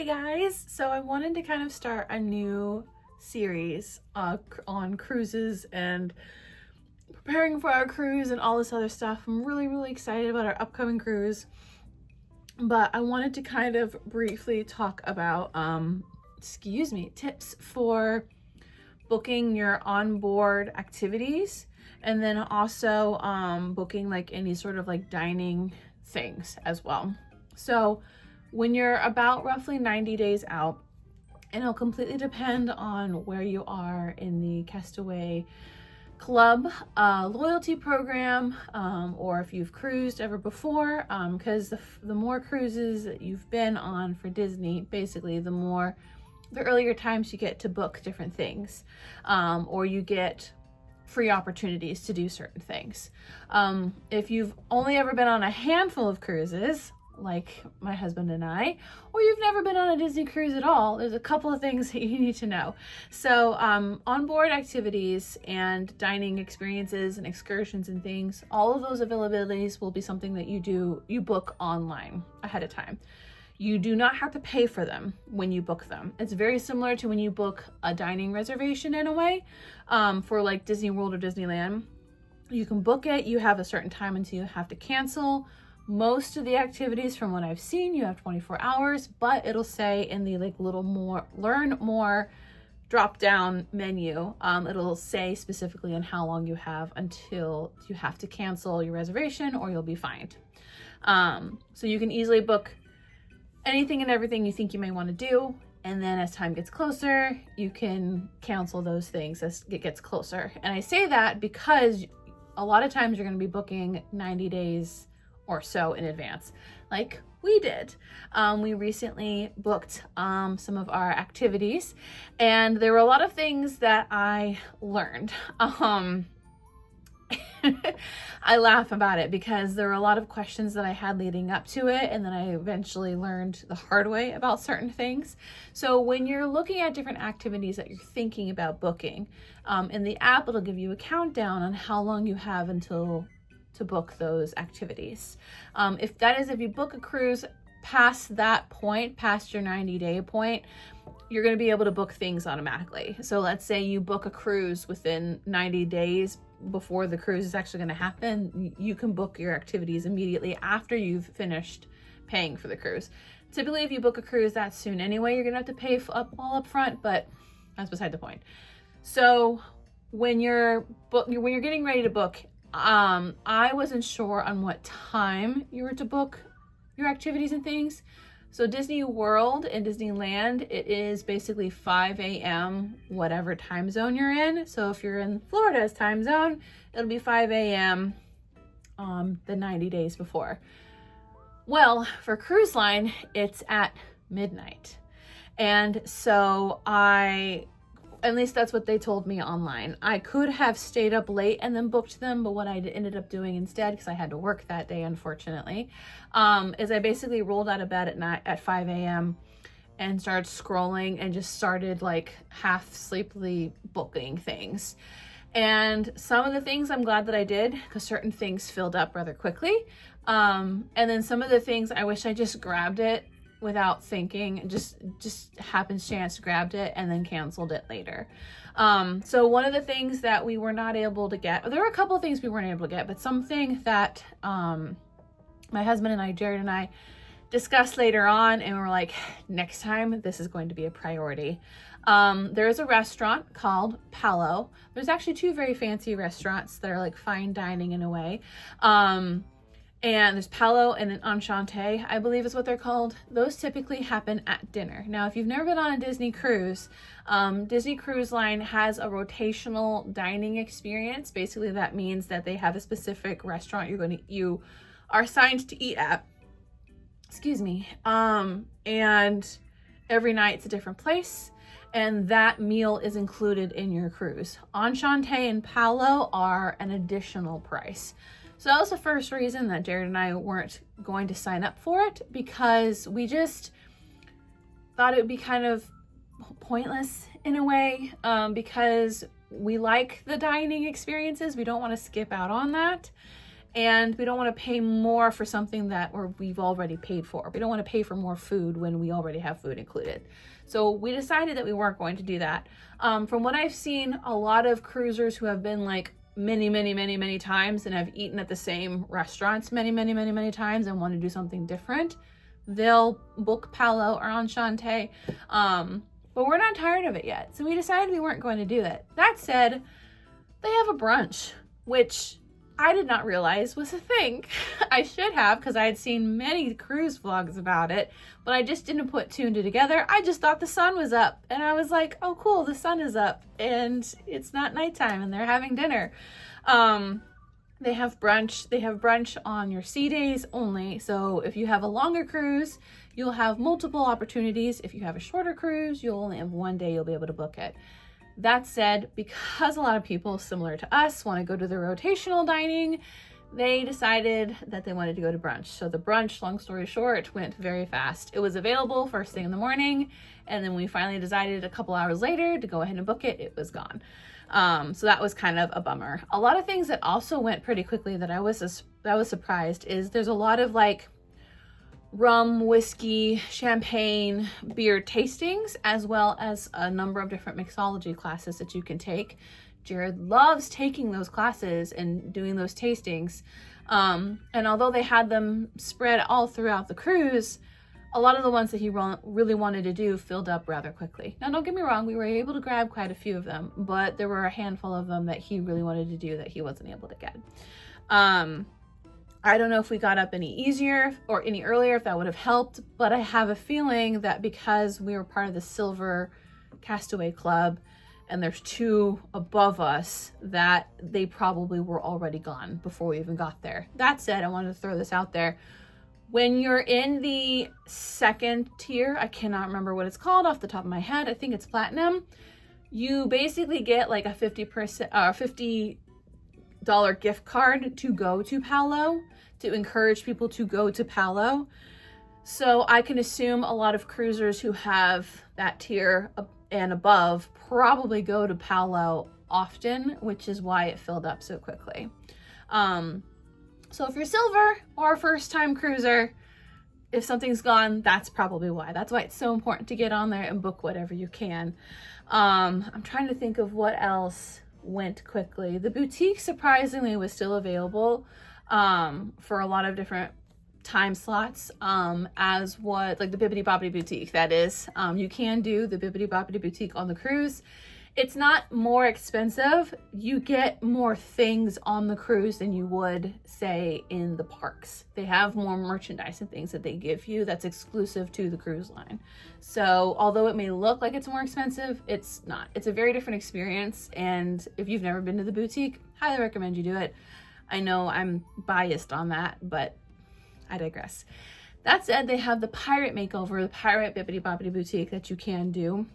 Hey guys, so I wanted to kind of start a new series on cruises and preparing for our cruise and all this other stuff. I'm really excited about our upcoming cruise, but I wanted to kind of briefly talk about tips for booking your onboard activities, and then also booking like any sort of like dining things as well. So when you're about roughly 90 days out, and it'll completely depend on where you are in the Castaway Club loyalty program, or if you've cruised ever before, because the more cruises that you've been on for Disney, basically the earlier times you get to book different things, or you get free opportunities to do certain things. If you've only ever been on a handful of cruises, like my husband and I, or you've never been on a Disney cruise at all, there's a couple of things that you need to know. So onboard activities and dining experiences and excursions and things, all of those availabilities will be something that you book online ahead of time. You do not have to pay for them when you book them. It's very similar to when you book a dining reservation in a way, for like Disney World or Disneyland. You can book it, you have a certain time until you have to cancel. Most of the activities, from what I've seen, you have 24 hours, but it'll say in the like little more learn more drop down menu, it'll say specifically on how long you have until you have to cancel your reservation or you'll be fined. So you can easily book anything and everything you think you may want to do, and then as time gets closer, you can cancel those things as it gets closer. And I say that because a lot of times you're going to be booking 90 days or so in advance, like we did. We recently booked some of our activities, and there were a lot of things that I learned. I laugh about it because there were a lot of questions that I had leading up to it, and then I eventually learned the hard way about certain things. So when you're looking at different activities that you're thinking about booking, in the app, it'll give you a countdown on how long you have until to book those activities. If you book a cruise past that point, past your 90-day point, you're going to be able to book things automatically. So let's say you book a cruise within 90 days before the cruise is actually going to happen, you can book your activities immediately after you've finished paying for the cruise. Typically, if you book a cruise that soon anyway, you're going to have to pay all up front, but that's beside the point. So when you're getting ready to book, I wasn't sure on what time you were to book your activities and things. So Disney World and Disneyland, it is basically 5 a.m. whatever time zone you're in. So if you're in Florida's time zone, it'll be 5 a.m. The 90 days before. Well, for cruise line, it's at midnight. And so at least that's what they told me online. I could have stayed up late and then booked them, but what I ended up doing instead, because I had to work that day, unfortunately, is I basically rolled out of bed at night at 5 a.m. and started scrolling and just started like half sleepily booking things. And some of the things I'm glad that I did, because certain things filled up rather quickly. And then some of the things I wish I just grabbed it without thinking, just happenstance grabbed it and then canceled it later. So one of the things that we were not able to get, there were a couple of things we weren't able to get, but something that my husband and I, Jared and I, discussed later on, and we're like, next time this is going to be a priority. There is a restaurant called Palo. There's actually two very fancy restaurants that are like fine dining in a way. And there's Palo and an Enchante, I believe is what they're called. Those typically happen at dinner. Now, if you've never been on a Disney cruise, Disney Cruise Line has a rotational dining experience. Basically, that means that they have a specific restaurant you are assigned to eat at. Excuse me. And every night it's a different place, and that meal is included in your cruise. Enchante and Palo are an additional price. So that was the first reason that Jared and I weren't going to sign up for it, because we just thought it would be kind of pointless in a way, because we like the dining experiences. We don't want to skip out on that. and we don't want to pay more for something that we've already paid for. We don't want to pay for more food when we already have food included. So we decided that we weren't going to do that. From what I've seen, a lot of cruisers who have been like many times and have eaten at the same restaurants many times and want to do something different, they'll book Palo or Enchante. But we're not tired of it yet, so we decided we weren't going to do that. That said, they have a brunch, which I did not realize was a thing. I should have, because I had seen many cruise vlogs about it, but I just didn't put two and two together. I just thought the sun was up, and I was like, oh cool, the sun is up, and it's not nighttime, and they're having dinner. They have brunch. They have brunch on your sea days only, so if you have a longer cruise, you'll have multiple opportunities. If you have a shorter cruise, you'll only have one day you'll be able to book it. That said, because a lot of people similar to us want to go to the rotational dining, they decided that they wanted to go to brunch. So the brunch, long story short, went very fast. It was available first thing in the morning, and then we finally decided a couple hours later to go ahead and book it. It was gone. So that was kind of a bummer. A lot of things that also went pretty quickly that I was surprised is there's a lot of like rum, whiskey, champagne, beer tastings, as well as a number of different mixology classes that you can take. Jared loves taking those classes and doing those tastings. And although they had them spread all throughout the cruise, a lot of the ones that he really wanted to do filled up rather quickly. Now, don't get me wrong, we were able to grab quite a few of them, but there were a handful of them that he really wanted to do that he wasn't able to get. I don't know if we got up any easier or any earlier, if that would have helped, but I have a feeling that because we were part of the Silver Castaway Club and there's two above us, that they probably were already gone before we even got there. That said, I wanted to throw this out there. When you're in the second tier, I cannot remember what it's called off the top of my head. I think it's Platinum. You basically get like a $50 gift card to go to Palo, to encourage people to go to Palo. So I can assume a lot of cruisers who have that tier and above probably go to Palo often, which is why it filled up so quickly. So if you're silver or a first time cruiser, if something's gone, that's probably why. That's why it's so important to get on there and book whatever you can. I'm trying to think of what else went quickly. The boutique surprisingly was still available for a lot of different time slots, as what, like the Bibbidi Bobbidi Boutique, that is. You can do the Bibbidi Bobbidi Boutique on the cruise. It's not more expensive. You get more things on the cruise than you would, say, in the parks. They have more merchandise and things that they give you that's exclusive to the cruise line. So although it may look like it's more expensive, it's not. It's a very different experience, and if you've never been to the boutique, highly recommend you do it. I know I'm biased on that, but I digress. That said, they have the Pirate Makeover, the Pirate Bibbidi Bobbidi Boutique that you can do.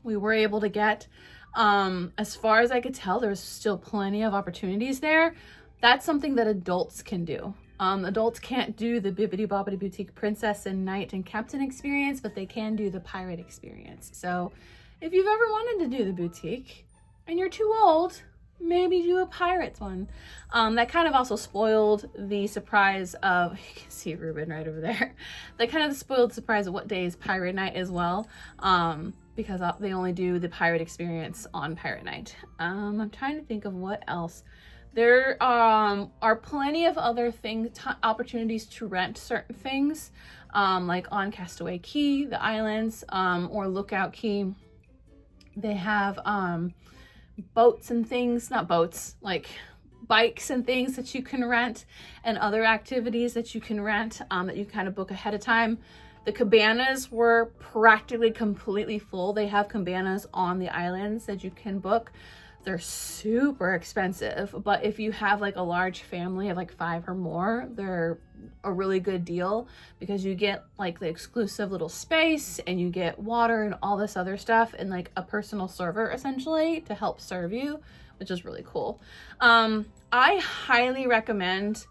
We were able to get, as far as I could tell, there's still plenty of opportunities there. That's something that adults can do. Adults can't do the Bibbidi Bobbidi Boutique Princess and Knight and Captain experience, but they can do the pirate experience. So if you've ever wanted to do the boutique and you're too old, maybe do a pirates one. That kind of also spoiled the surprise of, you can see Ruben right over there. That kind of spoiled the surprise of what day is Pirate Night as well. Because they only do the pirate experience on Pirate Night. I'm trying to think of what else. There are plenty of other opportunities to rent certain things, like on Castaway Key, the islands, or Lookout Key. They have boats and things, not boats, like bikes and things that you can rent, and other activities that you can rent that you kind of book ahead of time. The cabanas were practically completely full. They have cabanas on the islands that you can book. They're super expensive, but if you have like a large family of like 5 or more, they're a really good deal because you get like the exclusive little space and you get water and all this other stuff and like a personal server essentially to help serve you, which is really cool. I highly recommend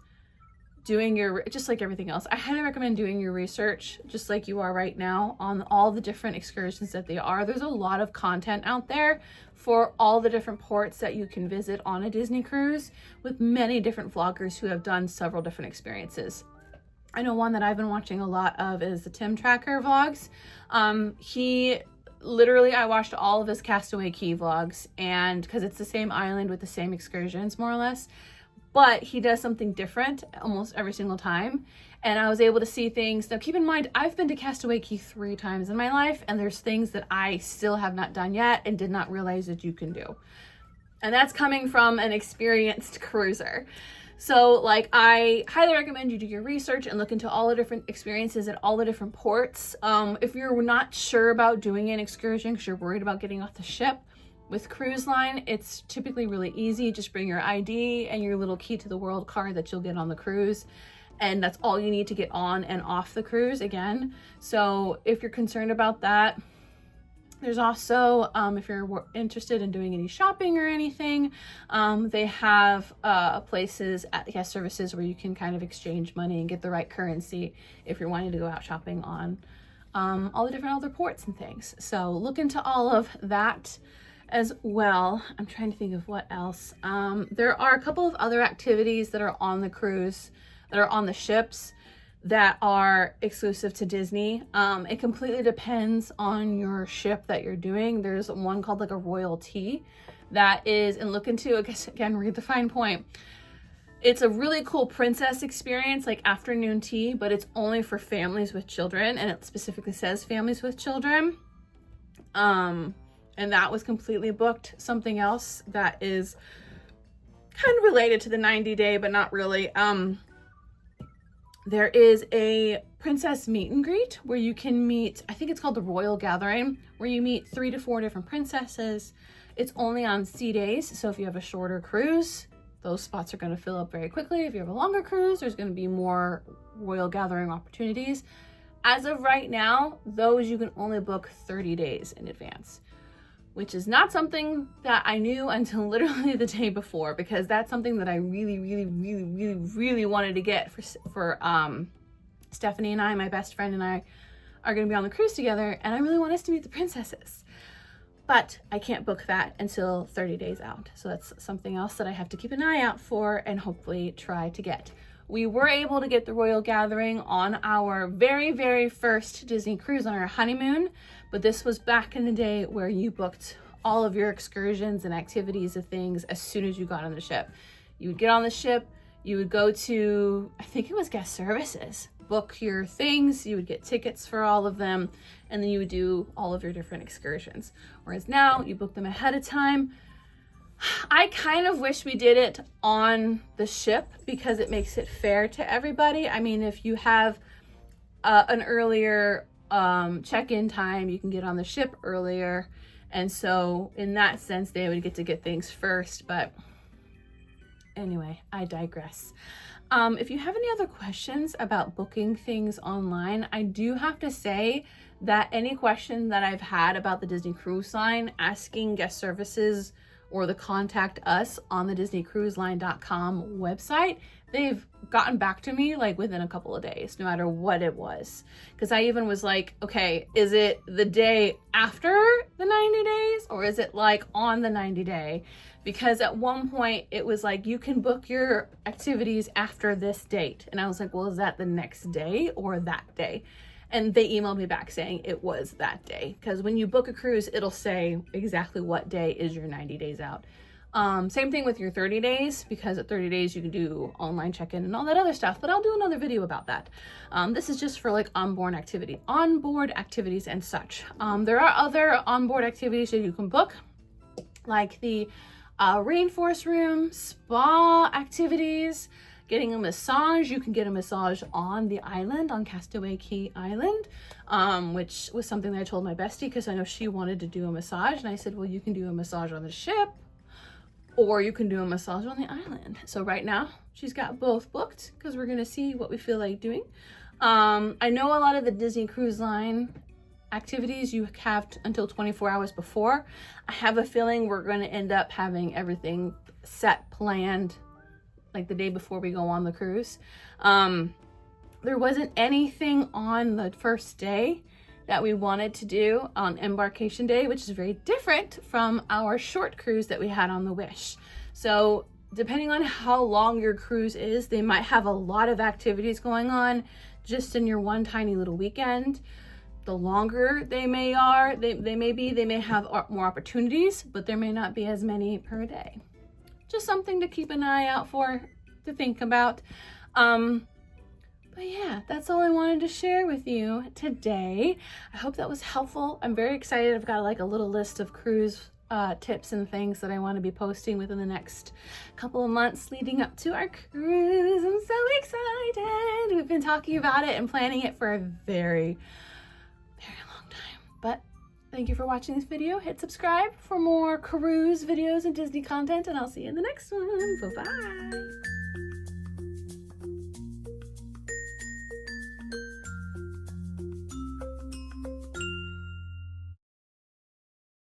doing your, just like everything else, I highly recommend doing your research just like you are right now on all the different excursions that they are. There's a lot of content out there for all the different ports that you can visit on a Disney cruise, with many different vloggers who have done several different experiences. I know one that I've been watching a lot of is the Tim Tracker vlogs. He literally, I watched all of his Castaway Key vlogs, and because it's the same island with the same excursions more or less, but he does something different almost every single time. And I was able to see things. Now keep in mind, I've been to Castaway Key 3 times in my life, and there's things that I still have not done yet and did not realize that you can do. And that's coming from an experienced cruiser. So like, I highly recommend you do your research and look into all the different experiences at all the different ports. If you're not sure about doing an excursion because you're worried about getting off the ship, with cruise line, it's typically really easy. Just bring your ID and your little key to the world card that you'll get on the cruise. And that's all you need to get on and off the cruise again. So if you're concerned about that, there's also, if you're interested in doing any shopping or anything, they have places at the guest services where you can kind of exchange money and get the right currency if you're wanting to go out shopping on all the different other ports and things. So look into all of that as well. I'm trying to think of what else. There are a couple of other activities that are on the cruise, that are on the ships, that are exclusive to Disney. It completely depends on your ship that you're doing. There's one called like a Royal Tea that is, and look into, I guess, again, read the fine point. It's a really cool princess experience, like afternoon tea, but it's only for families with children, and it specifically says families with children. And that was completely booked. Something else that is kind of related to the 90-day, but not really. There is a princess meet and greet where you can meet, I think it's called the Royal Gathering, where you meet 3 to 4 different princesses. It's only on sea days, so if you have a shorter cruise, those spots are going to fill up very quickly. If you have a longer cruise, there's going to be more Royal Gathering opportunities. As of right now, those you can only book 30 days in advance, which is not something that I knew until literally the day before, because that's something that I really wanted to get for Stephanie and I, my best friend and I are going to be on the cruise together, and I really want us to meet the princesses. But I can't book that until 30 days out. So that's something else that I have to keep an eye out for and hopefully try to get. We were able to get the Royal Gathering on our very first Disney cruise on our honeymoon, but this was back in the day where you booked all of your excursions and activities of things as soon as you got on the ship. You would get on the ship, you would go to, I think it was guest services, book your things, you would get tickets for all of them, and then you would do all of your different excursions. Whereas now you book them ahead of time. I kind of wish we did it on the ship because it makes it fair to everybody. I mean, if you have an earlier check-in time, you can get on the ship earlier. And so in that sense, they would get to get things first. But anyway, I digress. If you have any other questions about booking things online, I do have to say that any question that I've had about the Disney Cruise Line, asking guest services or the contact us on the DisneyCruiseLine.com website, they've gotten back to me like within a couple of days, no matter what it was. Because I even was like, okay, is it the day after the 90 days or is it like on the 90 day? Because at one point it was like, you can book your activities after this date. And I was like, well, is that the next day or that day? And they emailed me back saying it was that day. Because when you book a cruise, it'll say exactly what day is your 90 days out. Same thing with your 30 days, because at 30 days you can do online check-in and all that other stuff, but I'll do another video about that. This is just for like onboard activities and such. There are other onboard activities that you can book, like the rainforest room, spa activities, getting a massage. You can get a massage on the island, on Castaway Key Island, which was something that I told my bestie because I know she wanted to do a massage. And I said, well, you can do a massage on the ship or you can do a massage on the island. So right now she's got both booked because we're going to see what we feel like doing. I know a lot of the Disney Cruise Line activities you have until 24 hours before. I have a feeling we're going to end up having everything set, planned like the day before we go on the cruise. There wasn't anything on the first day that we wanted to do on embarkation day, which is very different from our short cruise that we had on the Wish. So depending on how long your cruise is, they might have a lot of activities going on just in your one tiny little weekend. The longer they may have more opportunities, but there may not be as many per day. Just something to keep an eye out for, to think about. But yeah, that's all I wanted to share with you today. I hope that was helpful. I'm very excited. I've got like a little list of cruise tips and things that I want to be posting within the next couple of months leading up to our cruise. I'm so excited. We've been talking about it and planning it for a very, very long time. But thank you for watching this video. Hit subscribe for more cruise videos and Disney content, and I'll see you in the next one. Bye-bye.